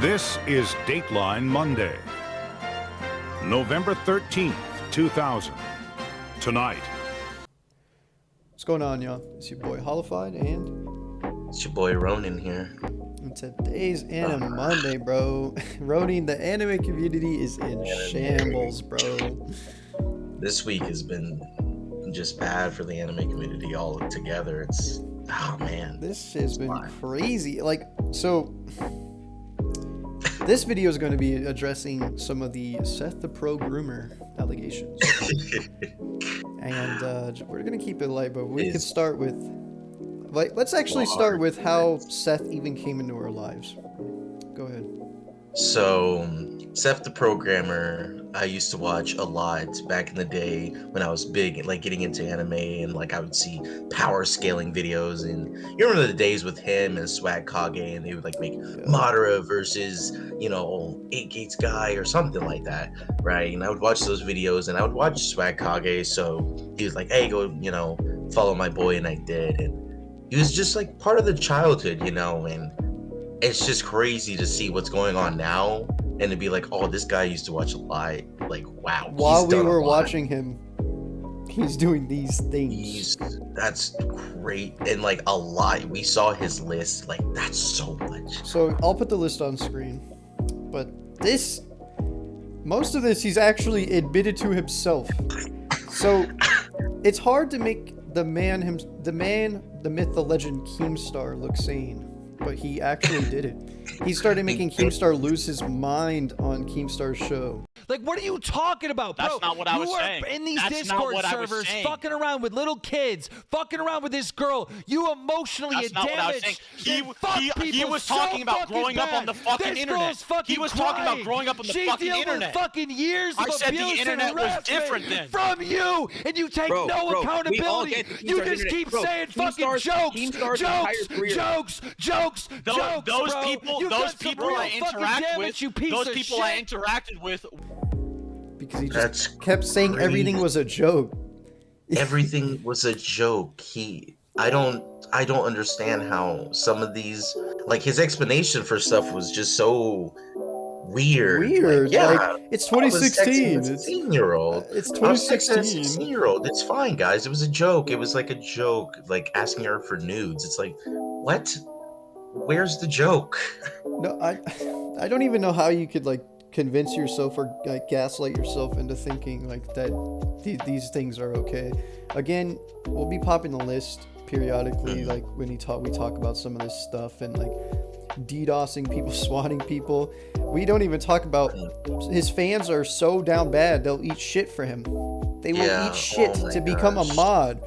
This is Dateline Monday, November 13th, 2000. Tonight. What's going on, y'all? It's your boy Holified, and it's your boy Ronin here. And today's Animonday, bro. Ronin, the anime community is in shambles, bro. This week has been just bad for the anime community all together. It's, oh man. This has been crazy. Like, so this video is going to be addressing some of the SethTheProgroomer allegations. And we're going to keep it light, but we could start with, like, let's actually start with how Seth even came into our lives. Go ahead. So, SethTheProgroomer, I used to watch a lot back in the day when I was big, like getting into anime, and like I would see power scaling videos. And you remember the days with him and Swag Kage, and they would like make Madara versus, you know, 8 Gates guy or something like that, right? And I would watch those videos, and I would watch Swag Kage. So he was like, "Hey, go, you know, follow my boy," and I did. And he was just like part of the childhood, you know, and it's just crazy to see what's going on now and to be like, oh, this guy used to watch a lot. Like, wow. While we were watching him, he's doing these things. That's great. And like a lot, we saw his list. Like, that's so much. So I'll put the list on screen. But most of this, he's actually admitted to himself. So it's hard to make the myth, the legend, Keemstar look sane. But he actually did it. He started making Keemstar lose his mind on Keemstar's show. Like, what are you talking about, bro? That's not what I was saying. You were in these Discord servers, fucking around with little kids, fucking around with this girl. You emotionally damaged. That's not what I was saying. He was talking about growing up on the fucking internet. He was talking about growing up on the fucking internet. Fucking years of I said the internet was different then. From you, and you take no accountability. You just keep saying fucking jokes. Those people I interacted with. Because he just kept saying everything was a joke. Everything was a joke. I don't understand how some of these, like, his explanation for stuff was just so weird. Like, yeah, like, it's 2016. It's 16-year-old. It's 2016. 16-year-old. It's fine, guys. It was a joke. It was like a joke, like asking her for nudes. It's like, what? Where's the joke? No, I don't even know how you could like convince yourself or like gaslight yourself into thinking like that these things are okay. Again, we'll be popping the list periodically, like when we talk about some of this stuff and like DDoSing people, swatting people. We don't even talk about his fans are so down bad they'll eat shit for him. They will eat shit to become a mod.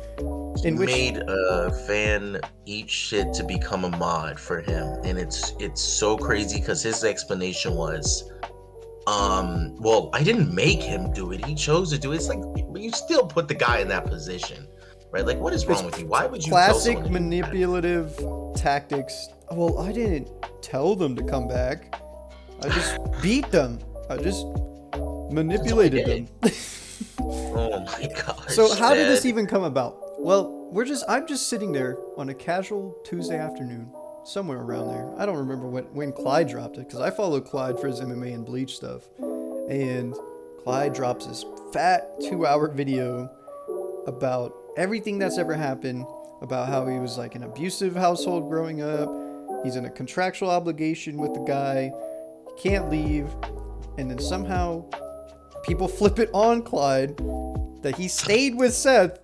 He made a fan eat shit to become a mod for him, and it's so crazy because his explanation was, well, I didn't make him do it. He chose to do it. It's like, but you still put the guy in that position, right? Like, what is wrong with you? Why would you? Classic manipulative tactics. Well, I didn't tell them to come back. I just beat them. I just manipulated them. Oh my gosh. So how did this even come about? Well, I'm just sitting there on a casual Tuesday afternoon, somewhere around there. I don't remember when Clyde dropped it, because I follow Clyde for his MMA and Bleach stuff. And Clyde drops this fat 2-hour video about everything that's ever happened, about how he was like an abusive household growing up. He's in a contractual obligation with the guy. He can't leave. And then somehow people flip it on Clyde that he stayed with Seth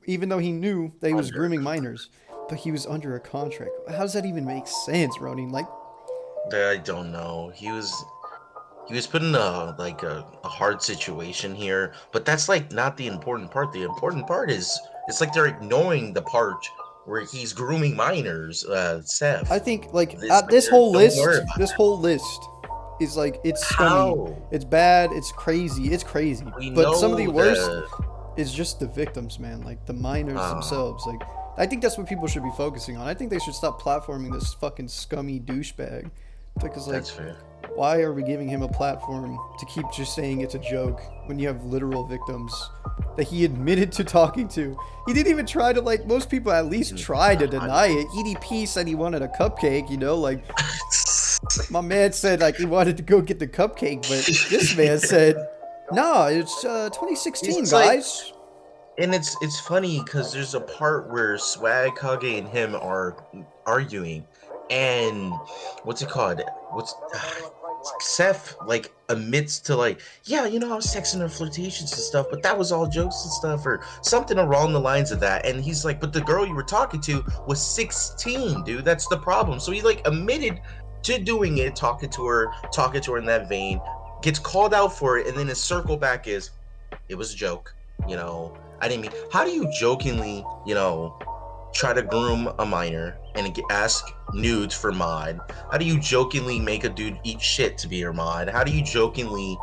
even though he knew that he was grooming minors, but he was under a contract. How does that even make sense, Ronin? Like, I don't know. He was put in a hard situation here, but that's like not the important part. The important part is it's like they're ignoring the part where he's grooming minors. Seth, I think like this whole list is like, it's scummy, it's bad, it's crazy. But some of the worst is just the victims, man, like the minors themselves. Like, I think that's what people should be focusing on. I think they should stop platforming this fucking scummy douchebag, because like, that's fair. Why are we giving him a platform to keep just saying it's a joke when you have literal victims that he admitted to talking to? He didn't even try to, like, most people at least try to deny it. EDP said he wanted a cupcake, you know, like, My man said like he wanted to go get the cupcake, but this man said, "No, it's 2016, It's guys." and it's funny because there's a part where Swag, Kage, and him are arguing, and what's it called? What's Seth like admits to like, yeah, I was sexing her flirtations and stuff, but that was all jokes and stuff, or something along the lines of that. And he's like, but the girl you were talking to was 16, dude. That's the problem. So he like admitted to doing it, talking to her in that vein, gets called out for it, and then his circle back is, it was a joke, I didn't mean. How do you jokingly, try to groom a minor and ask nudes for mod? How do you jokingly make a dude eat shit to be your mod? How do you jokingly,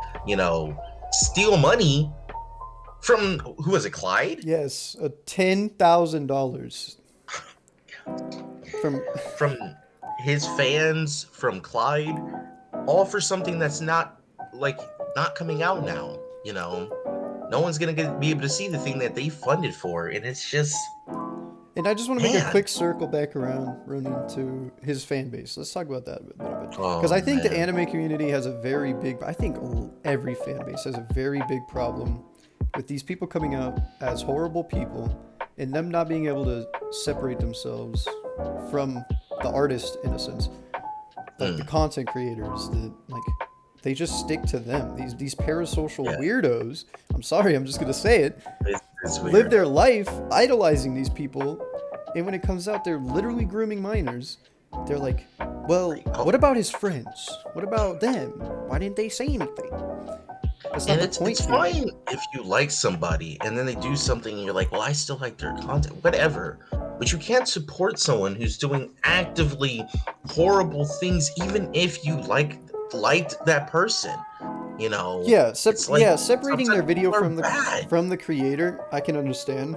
steal money from, who was it, Clyde? Yes, $10,000 from his fans, from Clyde, all for something that's not coming out now. No one's gonna be able to see the thing that they funded for, and it's just. And I just want to make a quick circle back around, running to his fan base. Let's talk about that a little bit. Because I think the anime community has a very big, I think every fan base has a very big problem with these people coming out as horrible people and them not being able to separate themselves from the artist, in a sense. Like the content creators, they just stick to them. These parasocial weirdos, I'm sorry, I'm just going to say it, live their life idolizing these people, and when it comes out they're literally grooming minors. They're like, well, what about his friends? What about them? Why didn't they say anything? That's not the point. It's fine if you like somebody and then they do something and you're like, well, I still like their content, whatever. But you can't support someone who's doing actively horrible things, even if you liked that person. Separating their video from the creator, I can understand.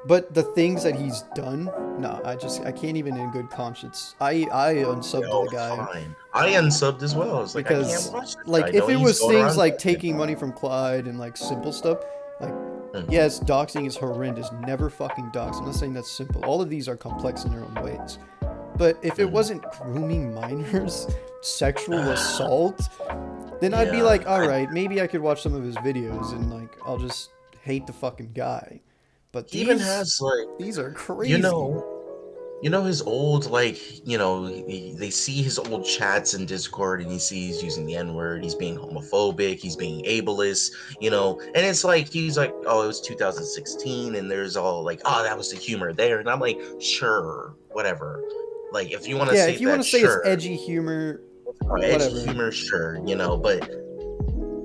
But the things that he's done, no, I can't even in good conscience. I unsubbed the guy. Fine. I unsubbed as well. It's because I can't watch this like guy. If it was things like taking money from Clyde and like simple stuff, like yes, doxing is horrendous. Never fucking dox. I'm not saying that's simple. All of these are complex in their own ways. But if it wasn't grooming minors, sexual assault, then I'd be like, all right, maybe I could watch some of his videos and like I'll just hate the fucking guy. But these are crazy. His old they see his old chats in Discord and he's using the N-word, he's being homophobic, he's being ableist, and it's like he's like, oh, it was 2016 and there's all like, oh, that was the humor there, and I'm like, sure, whatever. Like if you want to say it's edgy humor, edgy humor, sure, but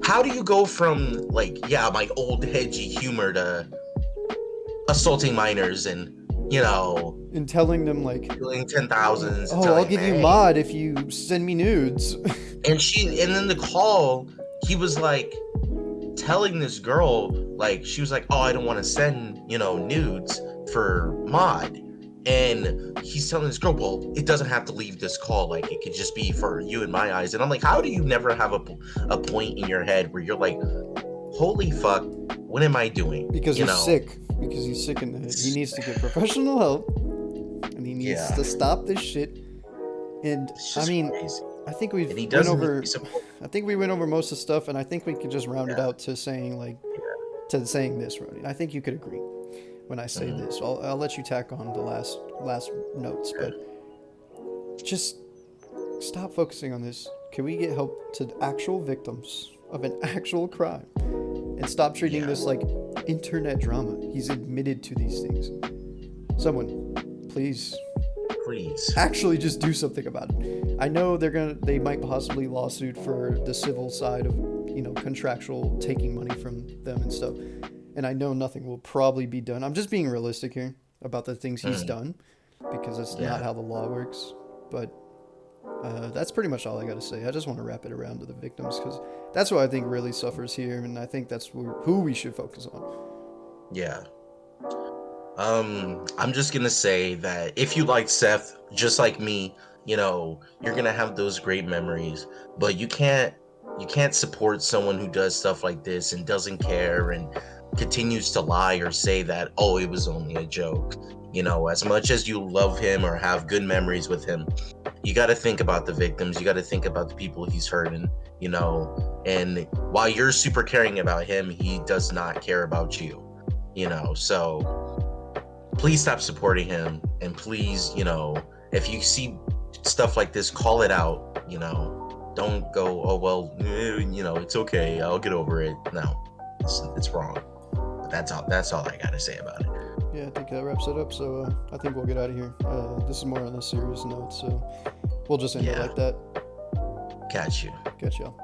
how do you go from like, yeah, my old edgy humor to assaulting minors and and telling them like $10,000. Oh, I'll give you mod if you send me nudes. and then the call, he was like telling this girl, like she was like, oh, I don't want to send nudes for mod, and he's telling this girl, well, it doesn't have to leave this call, like it could just be for you in my eyes. And I'm like, how do you never have a point in your head where you're like, holy fuck, what am I doing? Because he's sick. Because he's sick in the head. He needs to get professional help. And he needs to stop this shit. And I mean, crazy. I think we went over most of the stuff, and I think we could just round it out to saying this, Roddy. I think you could agree when I say this. I'll let you tack on the last notes, but just stop focusing on this. Can we get help to actual victims of an actual crime? And stop treating this like internet drama. He's admitted to these things. Someone, please actually just do something about it. I know they might possibly lawsuit for the civil side of, contractual taking money from them and stuff. And I know nothing will probably be done. I'm just being realistic here about the things he's done, because that's not how the law works. But that's pretty much all I got to say. I just want to wrap it around to the victims, because that's what I think really suffers here, and I think that's who we should focus on. Yeah. I'm just gonna say that if you like Seth, just like me, you're gonna have those great memories, but you can't support someone who does stuff like this and doesn't care and continues to lie or say that, oh, it was only a joke. You know, as much as you love him or have good memories with him, you got to think about the victims. You got to think about the people he's hurting, you know. And while you're super caring about him, he does not care about you, you know. So please stop supporting him. And please, you know, if you see stuff like this, call it out, you know. Don't go, oh, well, you know, it's okay, I'll get over it. No, it's wrong. But that's all I got to say about it. Yeah, I think that wraps it up. So I think we'll get out of here. This is more on a serious note, so we'll just end it like that. Catch you. Catch y'all.